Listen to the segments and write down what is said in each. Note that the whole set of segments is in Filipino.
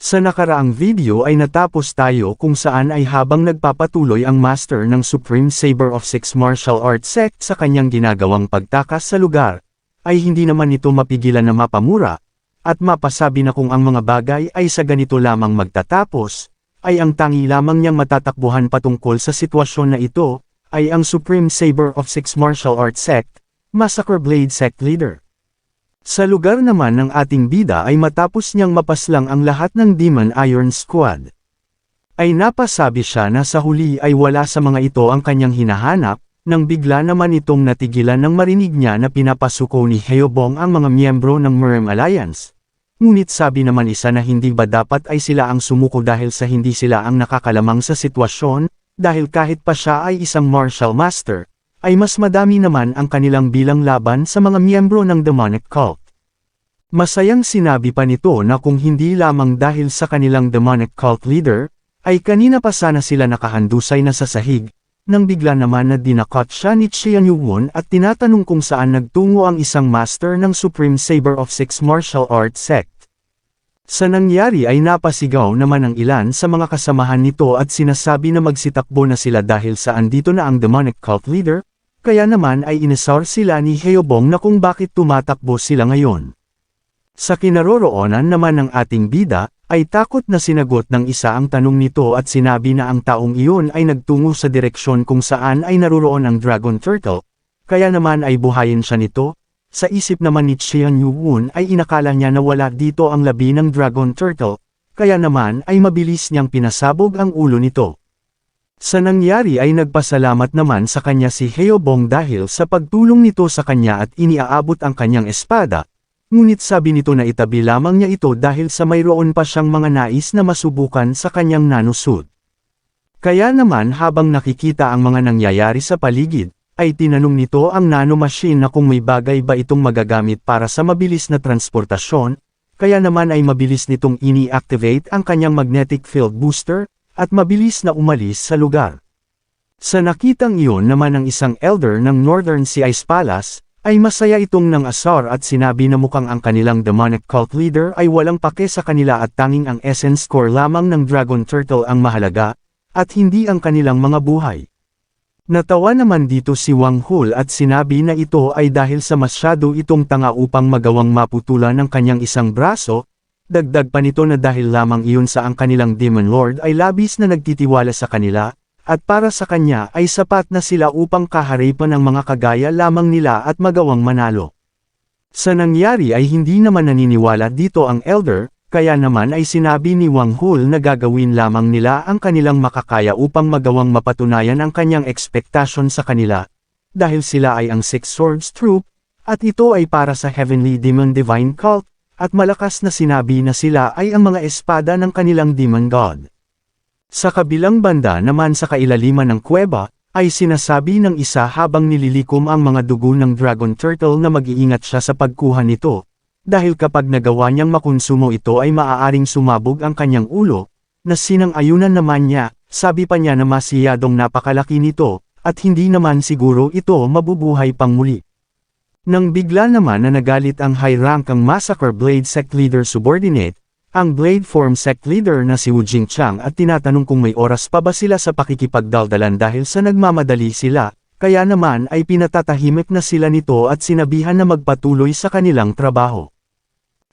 Sa nakaraang video ay natapos tayo kung saan ay habang nagpapatuloy ang master ng Supreme Saber of Six Martial Arts Sect sa kanyang ginagawang pagtakas sa lugar, ay hindi naman ito mapigilan na mapamura, at mapasabi na kung ang mga bagay ay sa ganito lamang magtatapos, ay ang tangi lamang niyang matatakbuhan patungkol sa sitwasyon na ito, ay ang Supreme Saber of Six Martial Arts Sect, Massacre Blade Sect Leader. Sa lugar naman ng ating bida ay matapos niyang mapaslang ang lahat ng Demon Iron Squad, ay napasabi siya na sa huli ay wala sa mga ito ang kanyang hinahanap, nang bigla naman itong natigilan nang marinig niya na pinapasuko ni Heobong ang mga miyembro ng Murem Alliance. Ngunit sabi naman isa na hindi ba dapat ay sila ang sumuko dahil sa hindi sila ang nakakalamang sa sitwasyon, dahil kahit pa siya ay isang martial master, ay mas madami naman ang kanilang bilang laban sa mga miyembro ng demonic cult. Masayang sinabi pa nito na kung hindi lamang dahil sa kanilang demonic cult leader, ay kanina pa sana sila nakahandusay na sa sahig, nang bigla naman na dinakot siya ni Qian Yuwon at tinatanong kung saan nagtungo ang isang master ng Supreme Saber of Six Martial Arts Sect. Sa nangyari ay napasigaw naman ang ilan sa mga kasamahan nito at sinasabi na magsitakbo na sila dahil sa andito na ang demonic cult leader, kaya naman ay inisar sila ni Heobong na kung bakit tumatakbo sila ngayon. Sa kinaroroonan naman ng ating bida, ay takot na sinagot ng isa ang tanong nito at sinabi na ang taong iyon ay nagtungo sa direksyon kung saan ay naruroon ang Dragon Turtle, kaya naman ay buhayin siya nito. Sa isip naman ni Qian Yuwon ay inakala niya na wala dito ang labi ng Dragon Turtle, kaya naman ay mabilis niyang pinasabog ang ulo nito. Sa nangyari ay nagpasalamat naman sa kanya si Heobong dahil sa pagtulong nito sa kanya at iniaabot ang kanyang espada. Ngunit sabi nito na itabi lamang niya ito dahil sa mayroon pa siyang mga nais na masubukan sa kanyang nanosud. Kaya naman habang nakikita ang mga nangyayari sa paligid, ay tinanong nito ang nanomachine na kung may bagay ba itong magagamit para sa mabilis na transportasyon, kaya naman ay mabilis nitong ini-activate ang kanyang magnetic field booster, at mabilis na umalis sa lugar. Sa nakitang iyon naman ng isang elder ng Northern Sea Ice Palace, ay masaya itong nang asar at sinabi na mukhang ang kanilang demonic cult leader ay walang pake sa kanila at tanging ang essence core lamang ng Dragon Turtle ang mahalaga, at hindi ang kanilang mga buhay. Natawa naman dito si Wang Hul at sinabi na ito ay dahil sa masyado itong tanga upang magawang maputulan ng kanyang isang braso, dagdag pa nito na dahil lamang iyon sa ang kanilang Demon Lord ay labis na nagtitiwala sa kanila, at para sa kanya ay sapat na sila upang kaharipan ng mga kagaya lamang nila at magawang manalo. Sa nangyari ay hindi naman naniniwala dito ang elder, kaya naman ay sinabi ni Wang Hul na gagawin lamang nila ang kanilang makakaya upang magawang mapatunayan ang kanyang ekspektasyon sa kanila, dahil sila ay ang Six Swords Troop, at ito ay para sa Heavenly Demon Divine Cult, at malakas na sinabi na sila ay ang mga espada ng kanilang Demon God. Sa kabilang banda naman sa kailaliman ng kuweba, ay sinasabi ng isa habang nililikom ang mga dugo ng Dragon Turtle na mag-iingat siya sa pagkuha nito, dahil kapag nagawa niyang makonsumo ito ay maaaring sumabog ang kanyang ulo, na sinang-ayunan naman niya, sabi pa niya na masiyadong napakalaki nito, at hindi naman siguro ito mabubuhay pang muli. Nang bigla naman na nagalit ang high-rankang Massacre Blade Sect Leader subordinate, ang Blade Form Sect Leader na si Wu Jingchang at tinatanong kung may oras pa ba sila sa pakikipagdaldalan dahil sa nagmamadali sila, kaya naman ay pinatatahimik na sila nito at sinabihan na magpatuloy sa kanilang trabaho.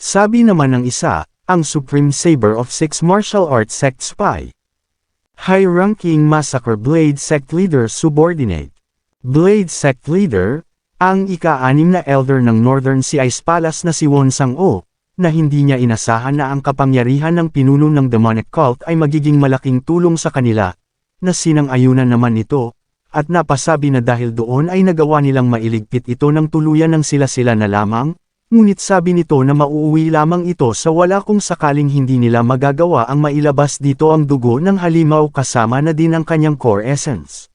Sabi naman ng isa, ang Supreme Saber of Six Martial Arts Sect Spy. High-ranking Massacre Blade Sect Leader Subordinate. Blade Sect Leader, ang ika-6 na elder ng Northern Sea Ice Palace na si Won Sang-o, na hindi niya inasahan na ang kapangyarihan ng pinuno ng demonic cult ay magiging malaking tulong sa kanila, na sinang-ayunan naman ito, at napasabi na dahil doon ay nagawa nilang mailigpit ito ng tuluyan ng sila-sila na lamang, ngunit sabi nito na mauuwi lamang ito sa wala kung sakaling hindi nila magagawa ang mailabas dito ang dugo ng halimaw kasama na din ang kanyang core essence.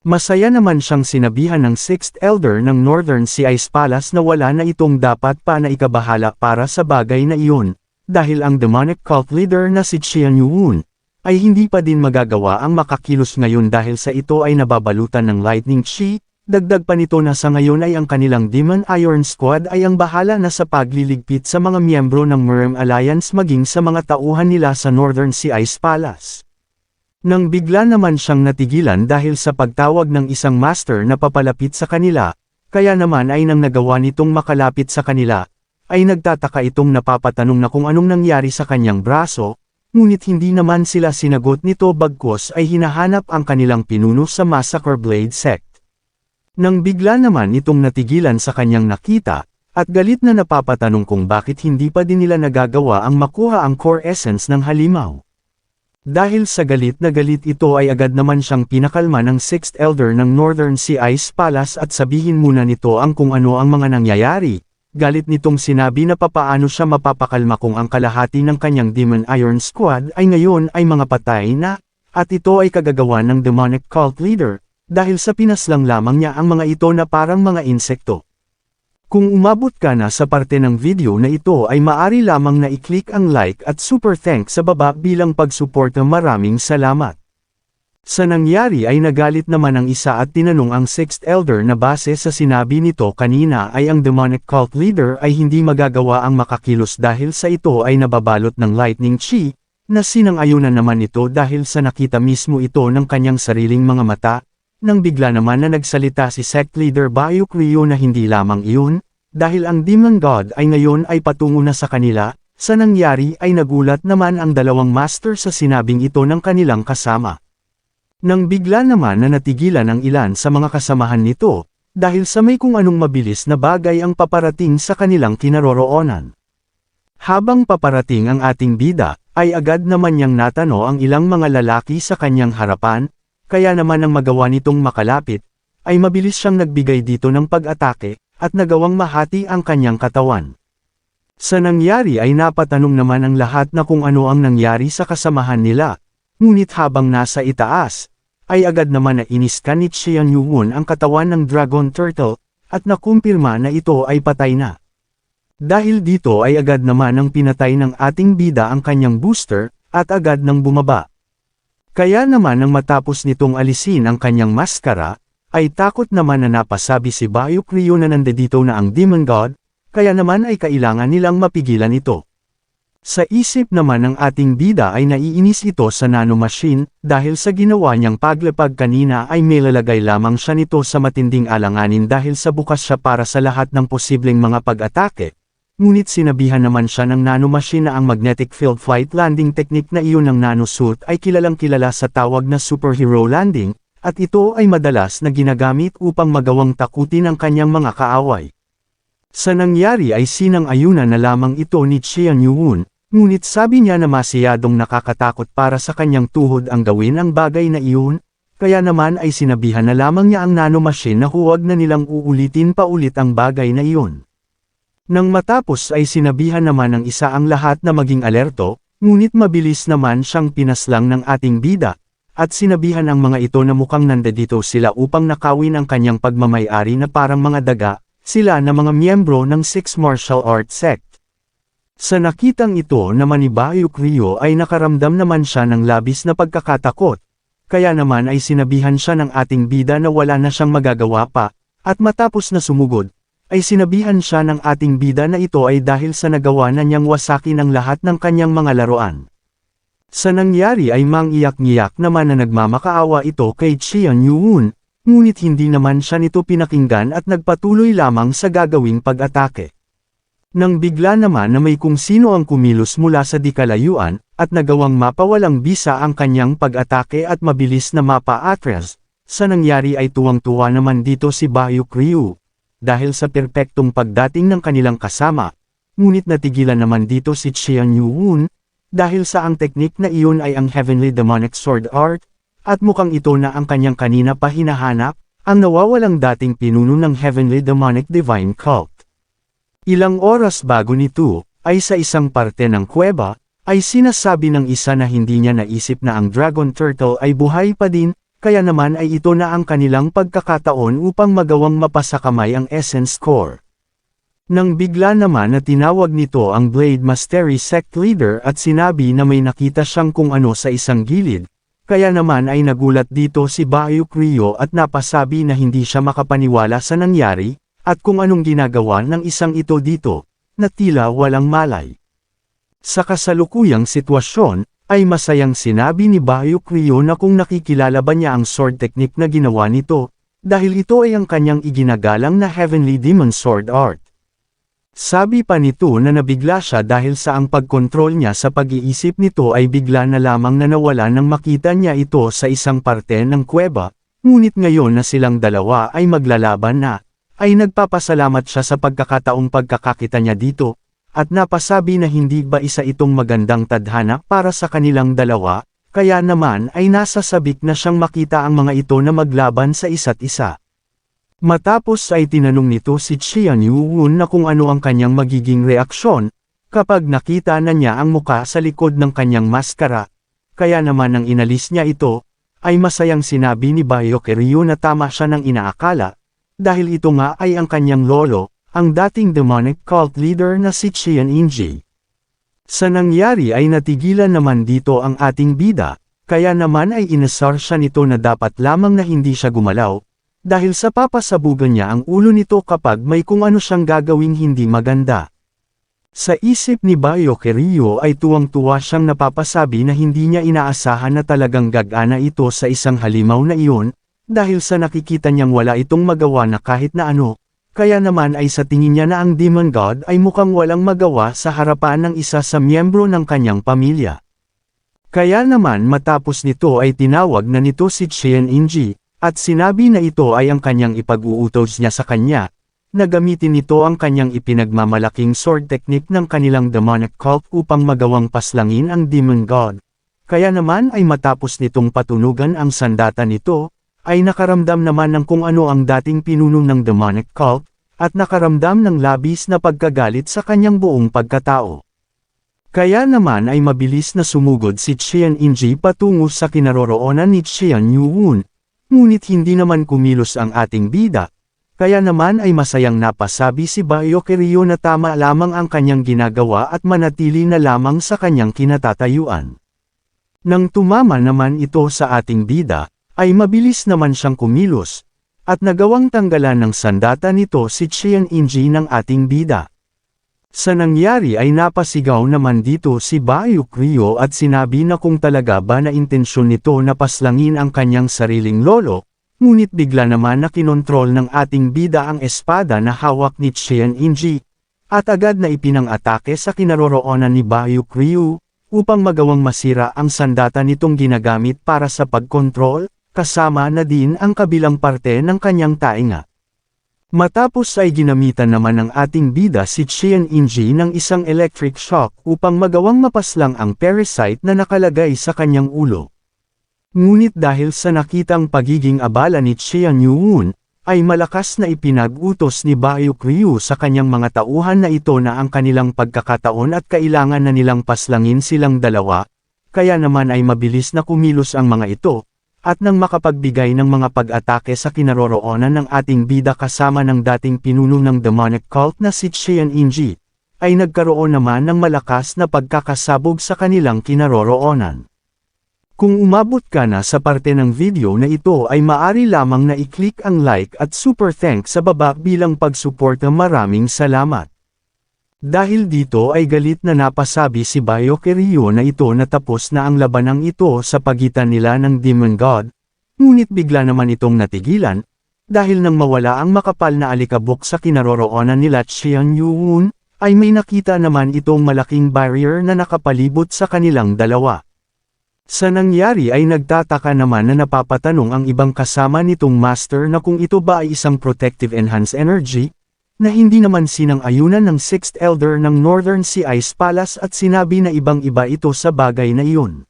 Masaya naman siyang sinabihan ng 6th Elder ng Northern Sea Ice Palace na wala na itong dapat pa na ikabahala para sa bagay na iyon, dahil ang demonic cult leader na si Qian Yuwon, ay hindi pa din magagawa ang makakilos ngayon dahil sa ito ay nababalutan ng lightning chi, Dagdag pa nito na sa ngayon ay ang kanilang Demon Iron Squad ay ang bahala na sa pagliligpit sa mga miyembro ng Murm Alliance maging sa mga tauhan nila sa Northern Sea Ice Palace. Nang bigla naman siyang natigilan dahil sa pagtawag ng isang master na papalapit sa kanila, kaya naman ay nang nagawa nitong makalapit sa kanila, ay nagtataka itong napapatanong na kung anong nangyari sa kanyang braso, ngunit hindi naman sila sinagot nito bagkus ay hinahanap ang kanilang pinuno sa Massacre Blade Sect. Nang bigla naman itong natigilan sa kanyang nakita, at galit na napapatanong kung bakit hindi pa din nila nagagawa ang makuha ang core essence ng halimaw. Dahil sa galit na galit ito ay agad naman siyang pinakalma ng Sixth Elder ng Northern Sea Ice Palace at sabihin muna nito ang kung ano ang mga nangyayari. Galit nitong sinabi na papaano siya mapapakalma kung ang kalahati ng kanyang Demon Iron Squad ay ngayon ay mga patay na, at ito ay kagagawa ng demonic cult leader. Dahil sa pinaslang lamang niya ang mga ito na parang mga insekto. Kung umabot ka na sa parte ng video na ito ay maari lamang na i-click ang like at super thanks sa baba bilang pagsuporta. Maraming salamat. Sa nangyari ay nagalit naman ang isa at tinanong ang Sixth Elder na base sa sinabi nito kanina ay ang demonic cult leader ay hindi magagawa ang makakilos dahil sa ito ay nababalot ng lightning chi, na sinang-ayunan naman ito dahil sa nakita mismo ito ng kanyang sariling mga mata. Nang bigla naman na nagsalita si sect leader Bayuk Ryu na hindi lamang iyon, dahil ang Demon God ay ngayon ay patungo na sa kanila, sa nangyari ay nagulat naman ang dalawang master sa sinabing ito ng kanilang kasama. Nang bigla naman na natigilan ang ilan sa mga kasamahan nito, dahil sa may kung anong mabilis na bagay ang paparating sa kanilang kinaroroonan. Habang paparating ang ating bida, ay agad naman niyang natano ang ilang mga lalaki sa kanyang harapan, kaya naman ang magawa nitong makalapit, ay mabilis siyang nagbigay dito ng pag-atake, at nagawang mahati ang kanyang katawan. Sa nangyari ay napatanong naman ang lahat na kung ano ang nangyari sa kasamahan nila, ngunit habang nasa itaas, ay agad naman na iniskan ni Xian Yuun ang katawan ng Dragon Turtle, at nakumpirma na ito ay patay na. Dahil dito ay agad naman ang pinatay ng ating bida ang kanyang booster, at agad nang bumaba. Kaya naman nang matapos nitong alisin ang kanyang maskara, ay takot naman na napasabi si Bayuk Ryu na nandito na ang Demon God, kaya naman ay kailangan nilang mapigilan ito. Sa isip naman ng ating bida ay naiinis ito sa nanomachine, dahil sa ginawa niyang paglapag kanina ay may lalagay lamang siya nito sa matinding alanganin dahil sa bukas siya para sa lahat ng posibleng mga pag-atake. Ngunit sinabihan naman siya ng nanomachine na ang magnetic field flight landing technique na iyon ng nanosuit ay kilalang-kilala sa tawag na superhero landing, at ito ay madalas na ginagamit upang magawang takutin ang kanyang mga kaaway. Sa nangyari ay sinang-ayunan na lamang ito ni Xian Yuun, ngunit sabi niya na masyadong nakakatakot para sa kanyang tuhod ang gawin ang bagay na iyon, kaya naman ay sinabihan na lamang niya ang nanomachine na huwag na nilang uulitin pa ulit ang bagay na iyon. Nang matapos ay sinabihan naman ng isa ang lahat na maging alerto, ngunit mabilis naman siyang pinaslang ng ating bida, at sinabihan ang mga ito na mukhang nandito sila upang nakawin ang kanyang pagmamayari na parang mga daga, sila na mga miyembro ng Six Martial Arts Sect. Sa nakitang ito naman ni Bayuk Ryu ay nakaramdam naman siya ng labis na pagkakatakot, kaya naman ay sinabihan siya ng ating bida na wala na siyang magagawa pa, at matapos na sumugod, ay sinabihan siya ng ating bida na ito ay dahil sa nagawa na niyang wasakin ang lahat ng kanyang mga laruan. Sa nangyari ay mangiyak-ngiyak naman na nagmamakaawa ito kay Xian Yuun, ngunit hindi naman siya nito pinakinggan at nagpatuloy lamang sa gagawing pag-atake. Nang bigla naman na may kung sino ang kumilos mula sa dikalayuan, at nagawang mapawalang bisa ang kanyang pag-atake at mabilis na mapa-atras, sa nangyari ay tuwang-tuwa naman dito si Bayuk Ryu. Dahil sa perpektong pagdating ng kanilang kasama, ngunit natigilan naman dito si Xian Yuun, dahil sa ang teknik na iyon ay ang Heavenly Demonic Sword Art, at mukhang ito na ang kanyang kanina pa hinahanap, ang nawawalang dating pinuno ng Heavenly Demonic Divine Cult. Ilang oras bago nito, ay sa isang parte ng kuweba, ay sinasabi ng isa na hindi niya naisip na ang Dragon Turtle ay buhay pa din, kaya naman ay ito na ang kanilang pagkakataon upang magawang mapasakamay ang Essence Core. Nang bigla naman na tinawag nito ang Blade Mastery Sect Leader at sinabi na may nakita siyang kung ano sa isang gilid, Kaya naman ay nagulat dito si Baek Ryo at napasabi na hindi siya makapaniwala sa nangyari, at kung anong ginagawa ng isang ito dito, na tila walang malay. Sa kasalukuyang sitwasyon, ay masayang sinabi ni Baek Ryo na kung nakikilala ba niya ang sword technique na ginawa nito, dahil ito ay ang kanyang iginagalang na Heavenly Demon Sword Art. Sabi pa nito na nabigla siya dahil sa ang pagkontrol niya sa pag-iisip nito ay bigla na lamang na nawala nang makita niya ito sa isang parte ng kuweba, ngunit ngayon na silang dalawa ay maglalaban na, ay nagpapasalamat siya sa pagkakataong pagkakakita niya dito, at napasabi na hindi ba isa itong magandang tadhana para sa kanilang dalawa, kaya naman ay nasasabik na siyang makita ang mga ito na maglaban sa isa't isa. Matapos ay tinanong nito si Xian Yuwon na kung ano ang kanyang magiging reaksyon, kapag nakita na niya ang muka sa likod ng kanyang maskara, kaya naman nang inalis niya ito, ay masayang sinabi ni Baek Ryo na tama siya ng inaakala, dahil ito nga ay ang kanyang lolo, ang dating demonic cult leader na si Xian Inji. Sa nangyari ay natigilan naman dito ang ating bida, kaya naman ay inasar siya nito na dapat lamang na hindi siya gumalaw, dahil sa papasabugan niya ang ulo nito kapag may kung ano siyang gagawing hindi maganda. Sa isip ni Baek Ryo ay tuwang-tuwa siyang napapasabi na hindi niya inaasahan na talagang gagana ito sa isang halimaw na iyon, dahil sa nakikita niyang wala itong magawa na kahit na ano, kaya naman ay sa tingin niya na ang Demon God ay mukhang walang magawa sa harapan ng isa sa miyembro ng kanyang pamilya. Kaya naman matapos nito ay tinawag na nito si Xian Inji, at sinabi na ito ay ang kanyang ipag-uutos niya sa kanya, na gamitin nito ang kanyang ipinagmamalaking sword technique ng kanilang demonic cult upang magawang paslangin ang Demon God. Kaya naman ay matapos nitong patunugan ang sandata nito, ay nakaramdam naman ng kung ano ang dating pinuno ng demonic cult, at nakaramdam ng labis na pagkagalit sa kanyang buong pagkatao. Kaya naman ay mabilis na sumugod si Xian Inji patungo sa kinaroroonan ni Xian Yuwon. Ngunit hindi naman kumilos ang ating bida, kaya naman ay masayang napasabi si Baek Ryo na tama lamang ang kanyang ginagawa at manatili na lamang sa kanyang kinatatayuan. Nang tumama naman ito sa ating bida, ay mabilis naman siyang kumilos, at nagawang tanggalan ng sandata nito si Xian Inji ng ating bida. Sa nangyari ay napasigaw naman dito si Baek Ryo at sinabi na kung talaga ba na intensyon nito na paslangin ang kanyang sariling lolo, ngunit bigla naman na kinontrol ng ating bida ang espada na hawak ni Xian Inji, at agad na ipinang-atake sa kinaroroonan ni Baek Ryo, upang magawang masira ang sandata nitong ginagamit para sa pagkontrol, kasama na din ang kabilang parte ng kanyang tainga. Matapos ay ginamitan naman ng ating bida si Xian Inji ng isang electric shock upang magawang mapaslang ang parasite na nakalagay sa kanyang ulo. Ngunit dahil sa nakitang pagiging abala ni Xian Yuwon, ay malakas na ipinag-utos ni Baek Ryo sa kanyang mga tauhan na ito na ang kanilang pagkakataon at kailangan na nilang paslangin silang dalawa, kaya naman ay mabilis na kumilos ang mga ito, at nang makapagbigay ng mga pag-atake sa kinaroroonan ng ating bida kasama ng dating pinuno ng demonic cult na si Xian Inji, ay nagkaroon naman ng malakas na pagkakasabog sa kanilang kinaroroonan. Kung umabot ka na sa parte ng video na ito ay maaari lamang na i-click ang like at super thanks sa baba bilang pagsuporta. Maraming salamat. Dahil dito ay galit na napasabi si Baek Ryo na ito na tapos na ang labanang ito sa pagitan nila ng Demon God, ngunit bigla naman itong natigilan, dahil nang mawala ang makapal na alikabok sa kinaroroonan nila Xian Yuwon, ay may nakita naman itong malaking barrier na nakapalibot sa kanilang dalawa. Sa nangyari ay nagtataka naman na napapatanong ang ibang kasama nitong master na kung ito ba ay isang protective enhanced energy, na hindi naman sinang-ayunan ng 6th Elder ng Northern Sea Ice Palace at sinabi na ibang-iba ito sa bagay na iyon.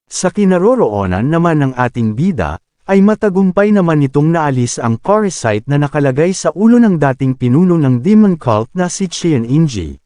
Sa kinaroroonan naman ng ating bida, ay matagumpay naman nitong naalis ang parasite na nakalagay sa ulo ng dating pinuno ng Demon Cult na si Xian Inji.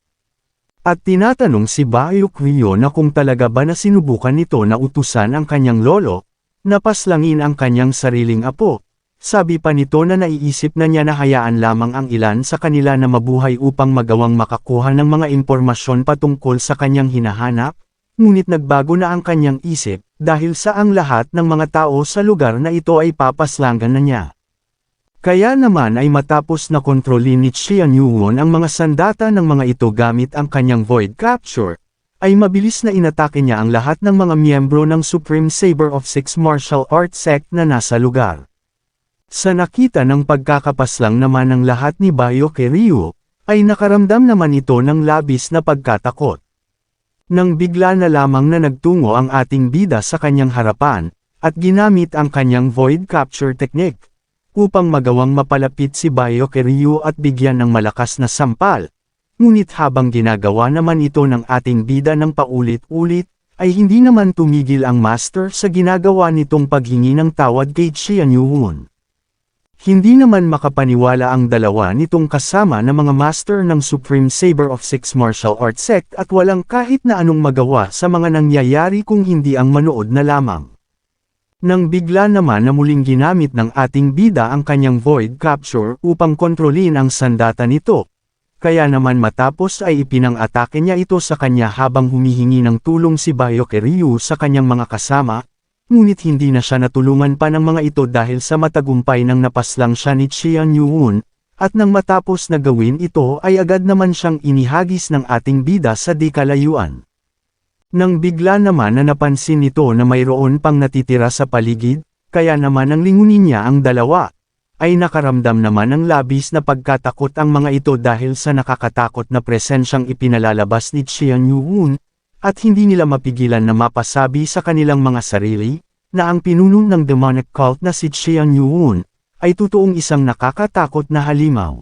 At tinatanong si Baek Ryo na kung talaga ba na sinubukan nito na utusan ang kanyang lolo, na paslangin ang kanyang sariling apo. Sabi pa nito na naiisip na niya na hayaan lamang ang ilan sa kanila na mabuhay upang magawang makakuha ng mga impormasyon patungkol sa kanyang hinahanap, ngunit nagbago na ang kanyang isip, dahil sa ang lahat ng mga tao sa lugar na ito ay papaslangan na niya. Kaya naman ay matapos na kontrolin ni Qian Yuwon ang mga sandata ng mga ito gamit ang kanyang Void Capture, ay mabilis na inatake niya ang lahat ng mga miyembro ng Supreme Saber of Six Martial Arts Sect na nasa lugar. Sa nakita ng pagkakapaslang naman ng lahat ni Baioke Ryu, ay nakaramdam naman ito ng labis na pagkatakot. Nang bigla na lamang na nagtungo ang ating bida sa kanyang harapan, at ginamit ang kanyang Void Capture Technique, upang magawang mapalapit si Baioke Ryu at bigyan ng malakas na sampal. Ngunit habang ginagawa naman ito ng ating bida ng paulit-ulit, ay hindi naman tumigil ang master sa ginagawa nitong paghingi ng tawad kay Qian Yuwon. Hindi naman makapaniwala ang dalawa nitong kasama na mga master ng Supreme Saber of Six Martial Arts Sect at walang kahit na anong magawa sa mga nangyayari kung hindi ang manood na lamang. Nang bigla naman na muling ginamit ng ating bida ang kanyang Void Capture upang kontrolin ang sandata nito, kaya naman matapos ay ipinang-atake niya ito sa kanya habang humihingi ng tulong si Baioke Ryu sa kanyang mga kasama, ngunit hindi na siya natulungan pa ng mga ito dahil sa matagumpay nang napaslang siya ni Qian Yuwon, at nang matapos na gawin ito ay agad naman siyang inihagis ng ating bida sa di kalayuan. Nang bigla naman na napansin nito na mayroon pang natitira sa paligid, kaya naman ang lingunin niya ang dalawa, ay nakaramdam naman ng labis na pagkatakot ang mga ito dahil sa nakakatakot na presensyang ipinalalabas ni Qian Yuwon, at hindi nila mapigilan na mapasabi sa kanilang mga sarili, na ang pinuno ng demonic cult na si Qian Yuwon, ay totoong isang nakakatakot na halimaw.